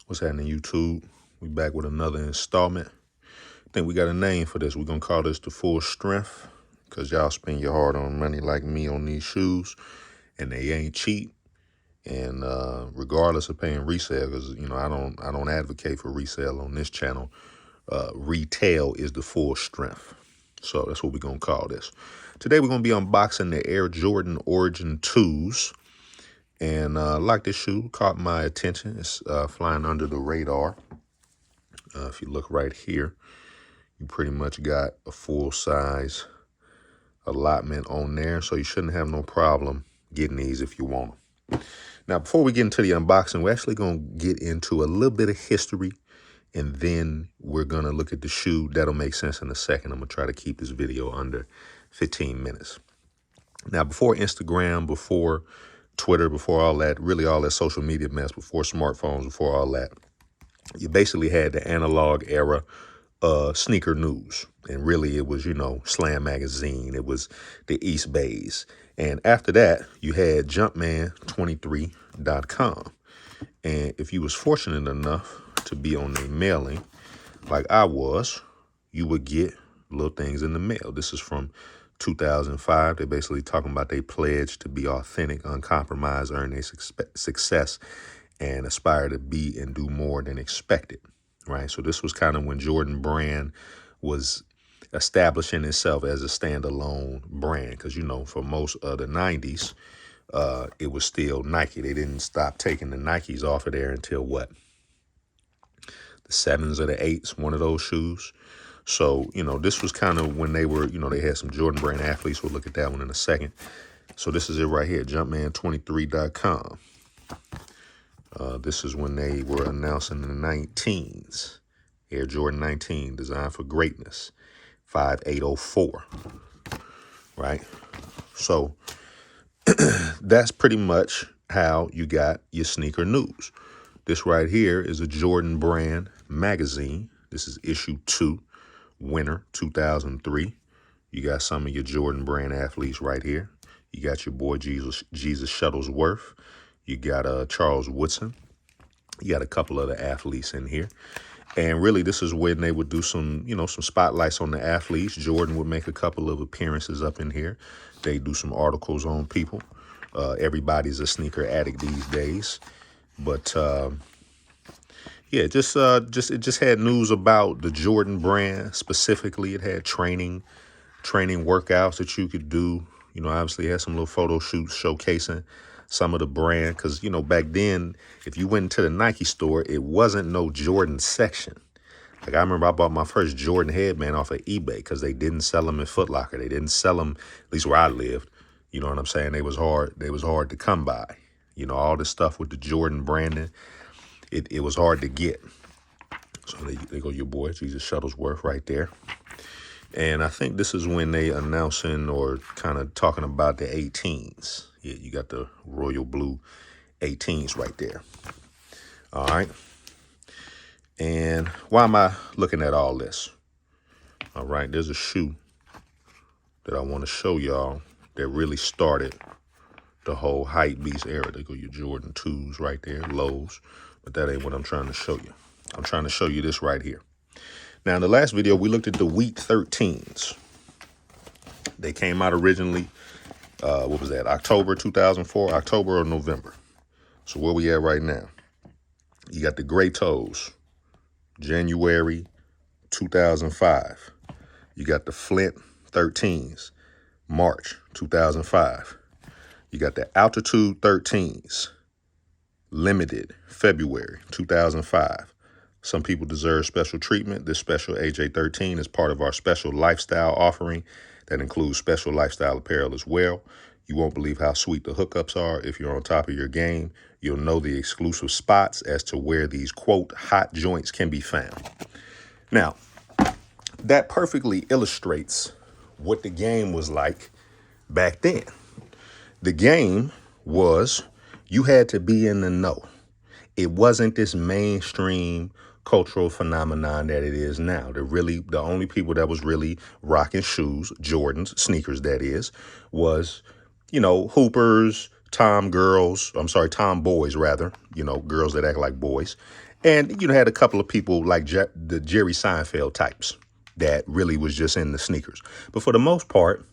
What's happening, YouTube? We back with another installment. I think we got a name for this. We're going to call this the Full Strength because y'all spend your hard-earned money like me on these shoes, and they ain't cheap. And regardless of paying resale, because I don't advocate for resale on this channel. Retail is the full strength. So that's what we're going to call this. Today we're going to be unboxing the Air Jordan Origin 2s. And like this shoe, caught my attention. It's flying under the radar. If you look right here, you pretty much got a full-size allotment on there. So you shouldn't have no problem getting these if you want them. Now, before we get into the unboxing, we're actually going to get into a little bit of history. And then we're going to look at the shoe. That'll make sense in a second. I'm going to try to keep this video under 15 minutes. Now, before Instagram, before Twitter, before all that, really all that social media mess, before smartphones, before all that, you basically had the analog era sneaker news. And really it was, Slam Magazine. It was the East Bays. And after that, you had Jumpman23.com. And if you was fortunate enough to be on a mailing like I was, you would get little things in the mail. This is from 2005. They're basically talking about they pledge to be authentic, uncompromised, earn their success, and aspire to be and do more than expected, right? So this was kind of when Jordan Brand was establishing itself as a standalone brand because, for most of the 90s, it was still Nike. They didn't stop taking the Nikes off of there until what? The 7s or the 8s, one of those shoes. So, this was kind of when they were, they had some Jordan Brand athletes. We'll look at that one in a second. So this is it right here, Jumpman23.com. This is when they were announcing the 19s. Air Jordan 19, designed for greatness, 5804, right? So that's pretty much how you got your sneaker news. This right here is a Jordan Brand magazine. This is issue 2. Winter 2003. You got some of your Jordan Brand athletes right here. You got your boy Jesus Shuttlesworth. You got Charles Woodson. You got a couple other athletes in here. And really, this is when they would do some, some spotlights on the athletes. Jordan would make a couple of appearances up in here. They do some articles on people. Everybody's a sneaker addict these days. But yeah, it just had news about the Jordan Brand specifically. It had training workouts that you could do. Obviously it had some little photo shoots showcasing some of the brand. Because, back then, if you went into the Nike store, it wasn't no Jordan section. Like I remember I bought my first Jordan headband off of eBay because they didn't sell them in Foot Locker. They didn't sell them, at least where I lived. You know what I'm saying? They was hard to come by. All this stuff with the Jordan branding. It was hard to get. So they go your boy, Jesus Shuttlesworth right there. And I think this is when they announcing or kind of talking about the 18s. Yeah, you got the royal blue 18s right there. All right. And why am I looking at all this? All right, there's a shoe that I want to show y'all that really started the whole hype beast era. They go your Jordan 2s right there, lows. But that ain't what I'm trying to show you. I'm trying to show you this right here. Now, in the last video, we looked at the Wheat 13s. They came out originally, what was that, October 2004, October or November. So where we at right now? You got the gray toes, January 2005. You got the Flint 13s, March 2005. You got the Altitude 13s, limited February 2005. Some people deserve special treatment. This special AJ13 is part of our special lifestyle offering that includes special lifestyle apparel as well. You won't believe how sweet the hookups are. If you're on top of your game, you'll know the exclusive spots as to where these, quote, hot joints can be found. Now, that perfectly illustrates what the game was like back then. The game was you had to be in the know. It wasn't this mainstream cultural phenomenon that it is now. The only people that was really rocking shoes, Jordans, sneakers that is, was, hoopers, tomboys rather, girls that act like boys, And, had a couple of people like the Jerry Seinfeld types that really was just in the sneakers. But for the most part,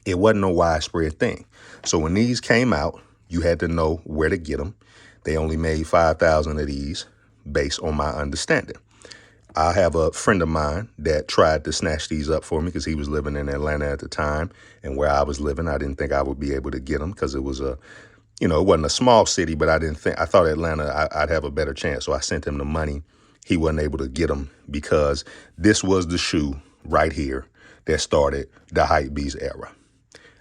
it wasn't no widespread thing. So when these came out, you had to know where to get them. They only made 5,000 of these based on my understanding. I have a friend of mine that tried to snatch these up for me because he was living in Atlanta at the time. And where I was living, I didn't think I would be able to get them because it was it wasn't a small city, but I thought Atlanta, I'd have a better chance. So I sent him the money. He wasn't able to get them because this was the shoe right here that started the Hypebeast era.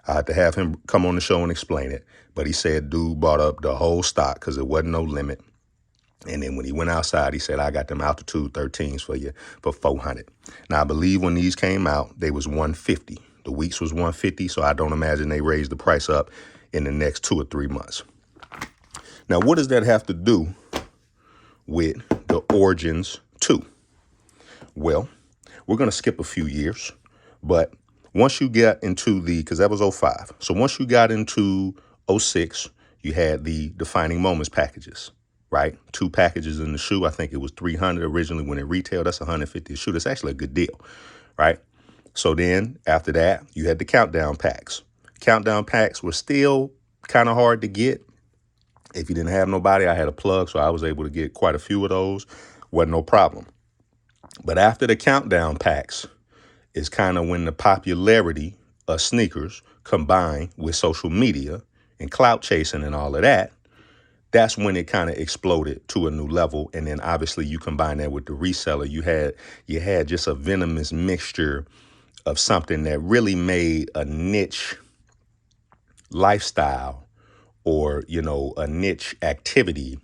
I had to have him come on the show and explain it. But he said dude bought up the whole stock because there wasn't no limit. And then when he went outside, he said, I got them Altitude 13s for you for $400. Now, I believe when these came out, they was $150. The weeks was $150, so I don't imagine they raised the price up in the next 2 or 3 months. Now, what does that have to do with the Origins 2? Well, we're going to skip a few years, but once you get into because that was 05. So once you got into 06, you had the Defining Moments packages, right? 2 packages in the shoe. I think it was $300 originally when it retailed. That's $150 a shoe. That's actually a good deal, right? So then after that, you had the Countdown packs. Countdown packs were still kind of hard to get. If you didn't have nobody, I had a plug, so I was able to get quite a few of those. Wasn't no problem. But after the Countdown packs is kind of when the popularity of sneakers combined with social media and clout chasing and all of that, that's when it kind of exploded to a new level. And then obviously you combine that with the reseller. You had just a venomous mixture of something that really made a niche lifestyle or, a niche activity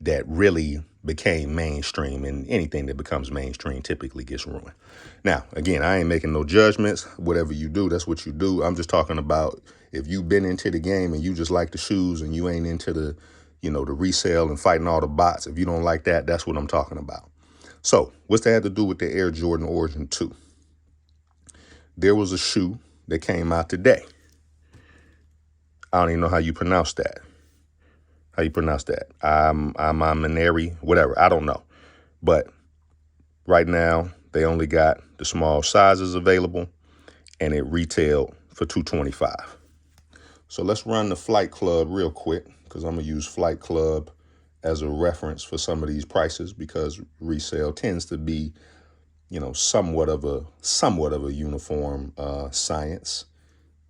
that really became mainstream, and anything that becomes mainstream typically gets ruined. Now, again, I ain't making no judgments. Whatever you do, that's what you do. I'm just talking about if you've been into the game and you just like the shoes and you ain't into the, the resale and fighting all the bots. If you don't like that, that's what I'm talking about. So what's that have to do with the Air Jordan Origin 2? There was a shoe that came out today. I don't even know how you pronounce that. I'm Maneri, whatever. I don't know. But right now, they only got the small sizes available, and it retailed for $225. So let's run the Flight Club real quick, because I'm going to use Flight Club as a reference for some of these prices, because resale tends to be, somewhat of a uniform science.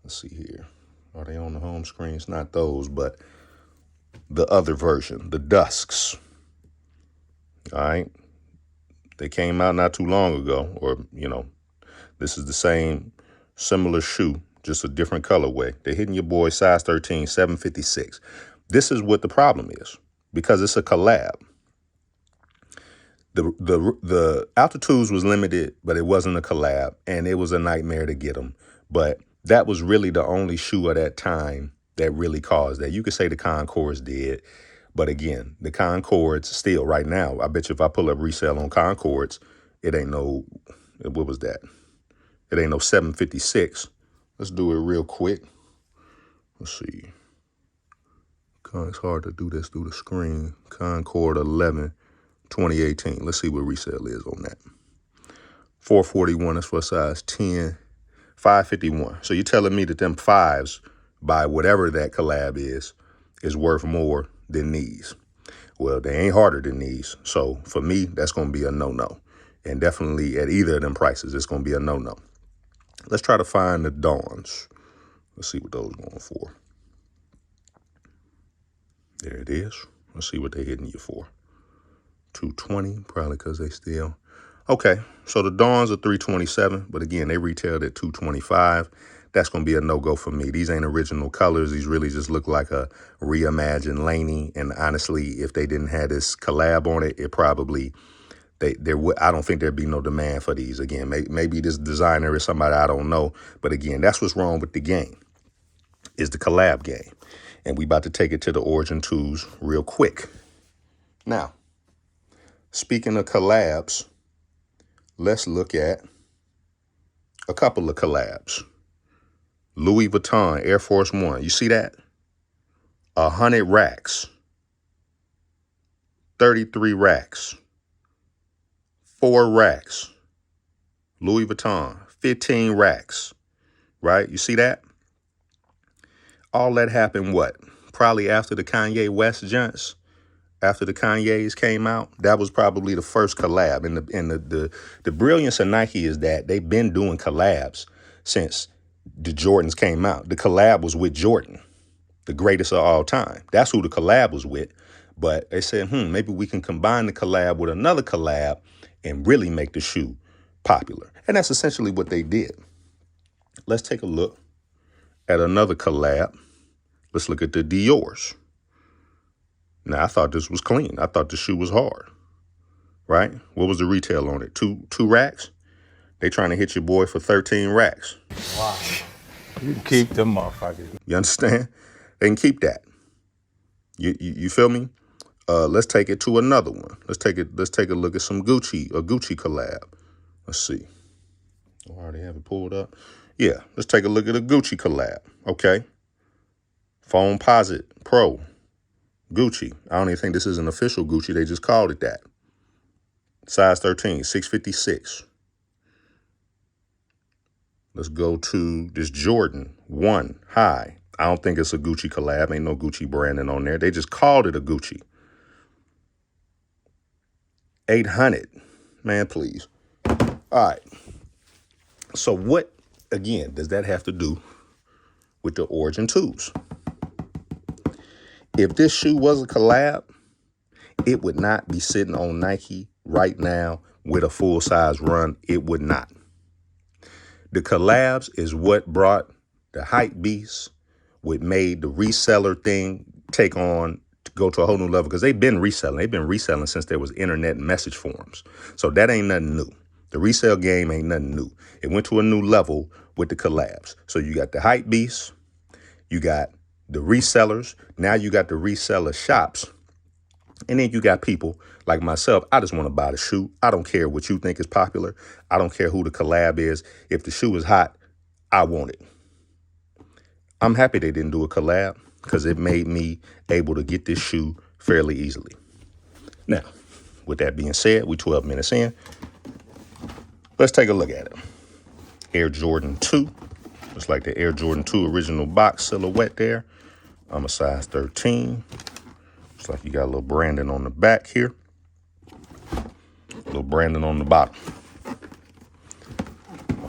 Let's see here. Are they on the home screen? It's not those, but the other version, the Dusks. All right. They came out not too long ago, or, this is the same similar shoe, just a different colorway. They're hitting your boy size 13, $756. This is what the problem is, because it's a collab. The Altitudes was limited, but it wasn't a collab, and it was a nightmare to get them. But that was really the only shoe at that time that really caused that. You could say the Concords did, but again, the Concords still right now, I bet you if I pull up resale on Concords, it ain't no, what was that? It ain't no 756. Let's do it real quick. Let's see. It's hard to do this through the screen. Concord 11, 2018. Let's see what resale is on that. 441 is for size 10. 551. So you're telling me that them fives, by whatever that collab is worth more than these. Well, they ain't harder than these. So for me, that's going to be a no-no. And definitely at either of them prices, it's going to be a no-no. Let's try to find the Dawns. Let's see what those going for. There it is. Let's see what they're hitting you for. 220, probably because they still. Okay, so the Dawns are 327, but again, they retailed at 225. That's going to be a no-go for me. These ain't original colors. These really just look like a reimagined Laney. And honestly, if they didn't have this collab on it, it probably, I don't think there'd be no demand for these. Again, maybe this designer is somebody I don't know. But again, that's what's wrong with the game, is the collab game. And we about to take it to the Origin 2s real quick. Now, speaking of collabs, let's look at a couple of collabs. Louis Vuitton Air Force One. You see that? 100 racks. 33 racks. 4 racks. Louis Vuitton, 15 racks, right? You see that? All that happened what? Probably after the Kanye West joints, after the Kanye's came out. That was probably the first collab. And the brilliance of Nike is that they've been doing collabs since the Jordans came out. The collab was with Jordan, the greatest of all time. That's who the collab was with. But they said, maybe we can combine the collab with another collab and really make the shoe popular. And that's essentially what they did. Let's take a look at another collab. Let's look at the Dior's. Now, I thought this was clean. I thought the shoe was hard, right? What was the retail on it? Two racks? They trying to hit your boy for 13 racks. Wow. You can keep them motherfuckers. You understand? They can keep that. You feel me? Let's take it to another one. Let's take a look at some Gucci, a Gucci collab. Let's see. Oh, I already have it pulled up. Yeah, let's take a look at a Gucci collab. Okay. Foamposite Pro. Gucci. I don't even think this is an official Gucci. They just called it that. Size 13, 656. Let's go to this Jordan 1 High. I don't think it's a Gucci collab. Ain't no Gucci branding on there. They just called it a Gucci. 800. Man, please. All right. So what, again, does that have to do with the Origin 2s? If this shoe was a collab, it would not be sitting on Nike right now with a full-size run. It would not. The collabs is what brought the hype beast, what made the reseller thing go to a whole new level, because they've been reselling. They've been reselling since there was internet message forums. So that ain't nothing new. The resale game ain't nothing new. It went to a new level with the collabs. So you got the hype beast, you got the resellers, now you got the reseller shops, and then you got people like myself. I just want to buy the shoe. I don't care what you think is popular. I don't care who the collab is. If the shoe is hot, I want it. I'm happy they didn't do a collab because it made me able to get this shoe fairly easily. Now, with that being said, we 12 minutes in. Let's take a look at it. Air Jordan 2. It's like the Air Jordan 2 original box silhouette there. I'm a size 13. Looks like you got a little branding on the back here. A little branding on the bottom.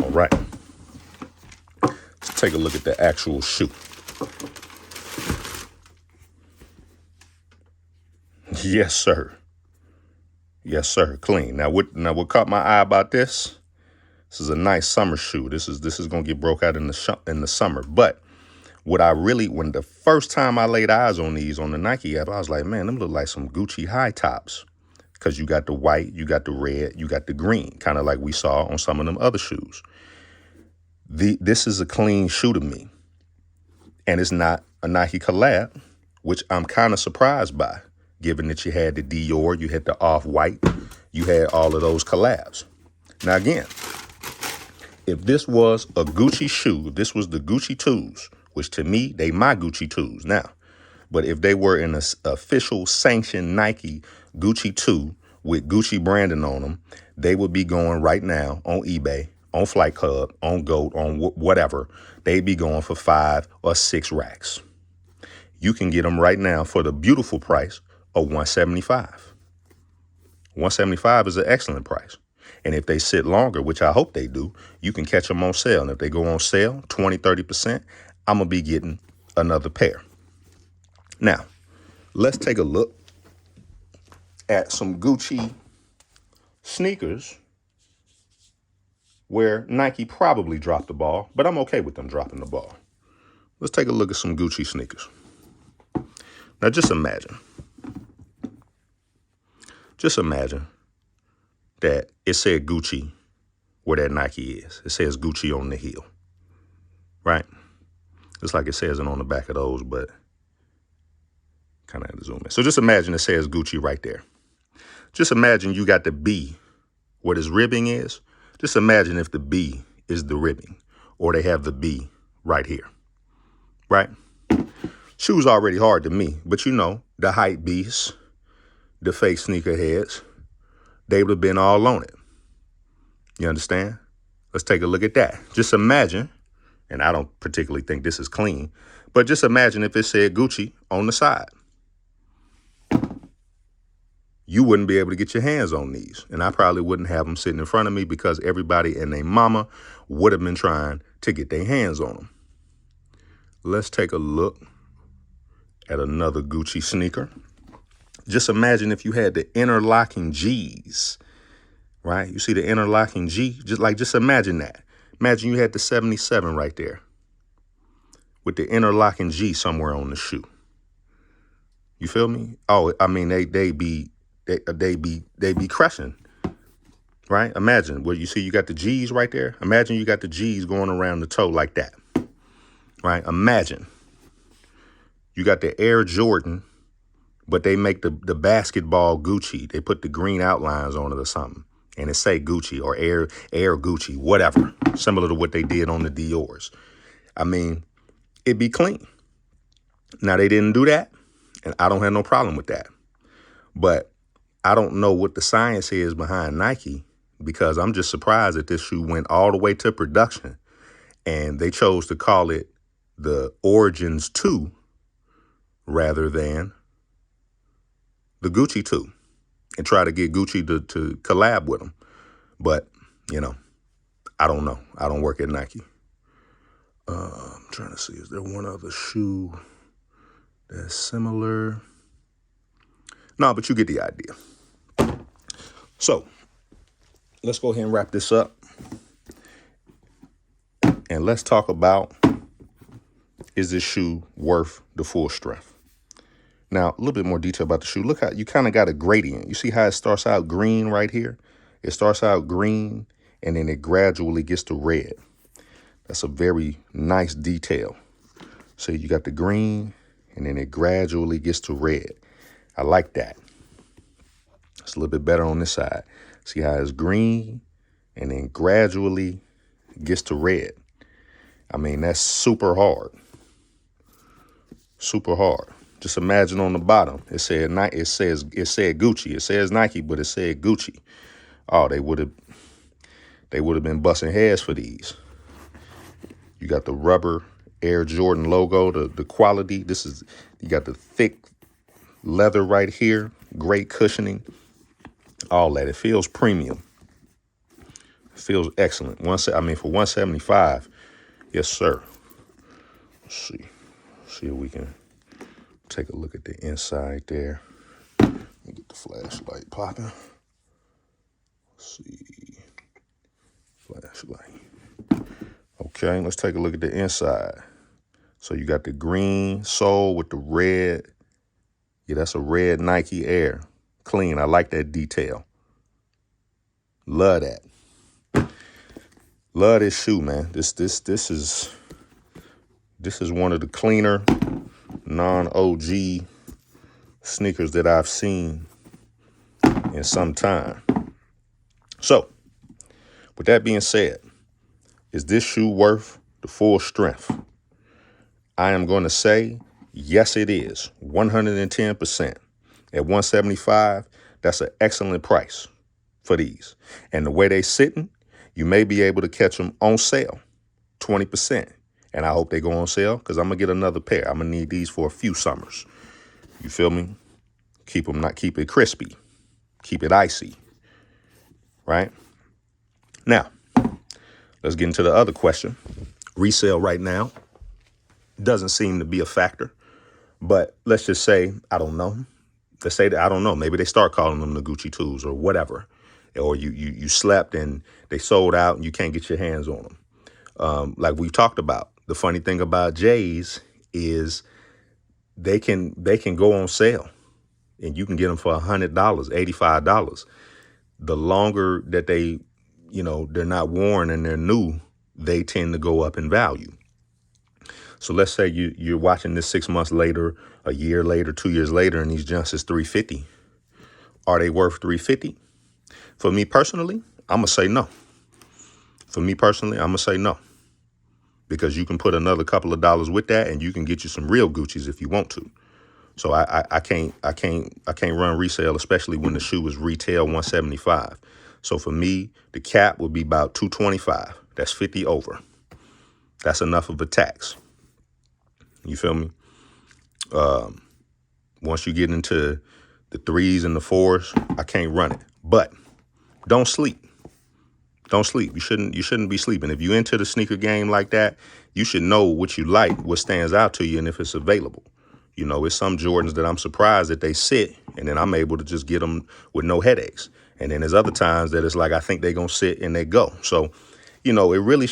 All right. Let's take a look at the actual shoe. Yes, sir. Yes, sir. Clean. Now what caught my eye about this? This is a nice summer shoe. This is gonna get broke out in the summer. But when the first time I laid eyes on these on the Nike app, I was like, man, them look like some Gucci high tops. Because you got the white, you got the red, you got the green, kind of like we saw on some of them other shoes. This is a clean shoe to me. And it's not a Nike collab, which I'm kind of surprised by, given that you had the Dior, you had the Off-White, you had all of those collabs. Now, again, if this was a Gucci shoe, if this was the Gucci 2s, which to me, they my Gucci 2s now. But if they were in an official sanctioned Nike Gucci 2 with Gucci branding on them, they would be going right now on eBay, on Flight Club, on GOAT, on whatever. They'd be going for 5 or 6 racks. You can get them right now for the beautiful price of $175. $175 is an excellent price. And if they sit longer, which I hope they do, you can catch them on sale. And if they go on sale, 20, 30%, I'm going to be getting another pair. Now, let's take a look at some Gucci sneakers where Nike probably dropped the ball, but I'm okay with them dropping the ball. Let's take a look at some Gucci sneakers. Now, just imagine that it said Gucci where that Nike is. It says Gucci on the heel, right? It's like it says it on the back of those, but kind of have to zoom in. So just imagine it says Gucci right there. Just imagine you got the B where this ribbing is. Just imagine if the B is the ribbing, or they have the B right here, right? Shoes already hard to me, but you know, the hype beast, the fake sneakerheads, they would have been all on it. You understand? Let's take a look at that. Just imagine, and I don't particularly think this is clean, but just imagine if it said Gucci on the side. You wouldn't be able to get your hands on these. And I probably wouldn't have them sitting in front of me because everybody and their mama would have been trying to get their hands on them. Let's take a look at another Gucci sneaker. Just imagine if you had the interlocking G's, right? You see the interlocking G? Just imagine that. Imagine you had the 77 right there with the interlocking G somewhere on the shoe. You feel me? Oh, I mean, they be crushing, right? Imagine where you see you got the G's right there. Imagine you got the G's going around the toe like that, right? Imagine you got the Air Jordan, but they make the basketball Gucci. They put the green outlines on it or something, and it say Gucci or Air Gucci, whatever, similar to what they did on the Dior's. I mean, it'd be clean. Now, they didn't do that, and I don't have no problem with that. But I don't know what the science is behind Nike, because I'm just surprised that this shoe went all the way to production and they chose to call it the Origins 2 rather than the Gucci 2 and try to get Gucci to collab with them. But, I don't know. I don't work at Nike. I'm trying to see, is there one other shoe that's similar? No, but you get the idea. So let's go ahead and wrap this up. And let's talk about, is this shoe worth the full strength? Now, a little bit more detail about the shoe. Look how you kind of got a gradient. You see how it starts out green right here? It starts out green and then it gradually gets to red. That's a very nice detail. So you got the green and then it gradually gets to red. I like that. It's a little bit better on this side. See how it's green and then gradually gets to red. I mean, that's super hard. Super hard. Just imagine on the bottom, it said Gucci. It says Nike, but it said Gucci. Oh, they would have been busting heads for these. You got the rubber Air Jordan logo, the quality. You got the thick leather right here, great cushioning, all that. It feels premium. It feels excellent. For 175, yes, sir. Let's see if we can take a look at the inside there. Let me get the flashlight popping. Let's see. Flashlight. Okay, let's take a look at the inside. So you got the green sole with the red. Yeah, that's a red Nike Air. Clean. I like that detail. Love that. Love this shoe, man. This is one of the cleaner, non-OG sneakers that I've seen in some time. So, with that being said, is this shoe worth the full strength? I am going to say, yes, it is. 110%. At 175, that's an excellent price for these. And the way they sitting, you may be able to catch them on sale, 20%. And I hope they go on sale because I'm going to get another pair. I'm going to need these for a few summers. You feel me? Keep it crispy. Keep it icy. Right? Now, let's get into the other question. Resale right now doesn't seem to be a factor. But let's just say, I don't know. Let's say that, I don't know. Maybe they start calling them the Gucci 2s or whatever. Or you slept and they sold out and you can't get your hands on them. Like we've talked about. The funny thing about J's is they can go on sale and you can get them for $100, $85. The longer that they're not worn and they're new, they tend to go up in value. So let's say you're watching this 6 months later, a year later, 2 years later, and these junks is $350. Are they worth $350? For me personally, I'm going to say no. Because you can put another couple of dollars with that and you can get you some real Gucci's if you want to. So I can't run resale, especially when the shoe is retail 175. So for me, the cap would be about 225. That's 50 over. That's enough of a tax. You feel me? Once you get into the 3s and the 4s, I can't run it. But don't sleep. Don't sleep. You shouldn't be sleeping. If you're into the sneaker game like that, you should know what you like, what stands out to you, and if it's available. You know, it's some Jordans that I'm surprised that they sit, and then I'm able to just get them with no headaches. And then there's other times that it's like I think they're going to sit and they go. So, you know, it really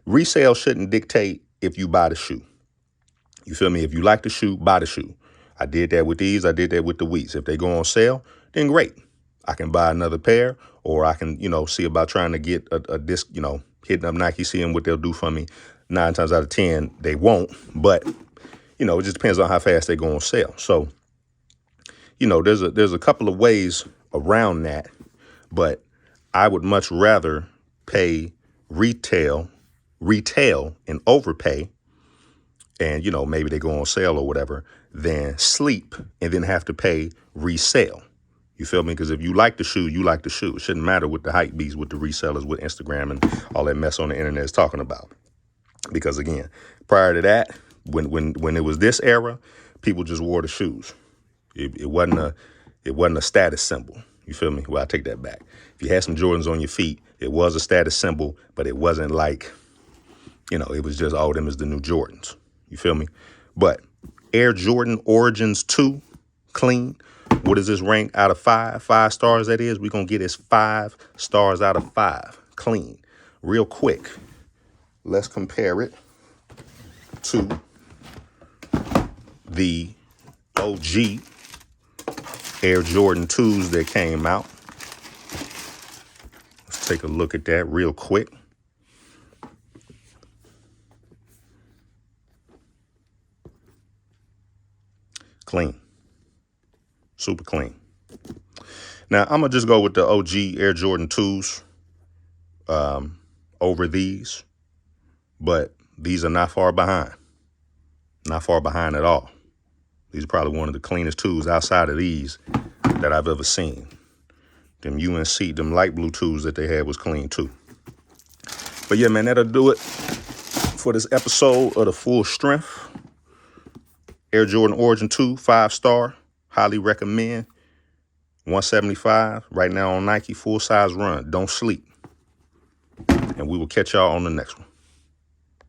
resale shouldn't dictate if you buy the shoe. You feel me? If you like the shoe, buy the shoe. I did that with these. I did that with the Wheats. If they go on sale, then great. I can buy another pair, or I can, you know, see about trying to get a disc, you know, hitting up Nike, seeing what they'll do for me. 9 times out of 10, they won't. But, you know, it just depends on how fast they go on sale. So, you know, there's a couple of ways around that, but I would much rather pay retail and overpay, and, you know, maybe they go on sale or whatever, than sleep and then have to pay resale. You feel me? Because if you like the shoe, you like the shoe. It shouldn't matter what the hype beats, with the resellers, with Instagram and all that mess on the internet is talking about. Because again, prior to that, when it was this era, people just wore the shoes. It wasn't a status symbol. You feel me? Well, I take that back. If you had some Jordans on your feet, it was a status symbol, but it wasn't like, you know, it was just, oh, them is the new Jordans. You feel me? But Air Jordan Origins 2, clean. What is this rank out of 5? 5 stars, that is. We're going to get this 5 stars out of 5, clean. Real quick, let's compare it to the OG Air Jordan 2s that came out. Let's take a look at that real quick. Clean. Super clean. Now, I'm going to just go with the OG Air Jordan 2s over these. But these are not far behind. Not far behind at all. These are probably one of the cleanest 2s outside of these that I've ever seen. Them UNC, them light blue 2s that they had was clean too. But yeah, man, that'll do it for this episode of the Full Strength Air Jordan Origin 2, 5 star. Highly recommend. 175 right now on Nike, full size run. Don't sleep. And we will catch y'all on the next one.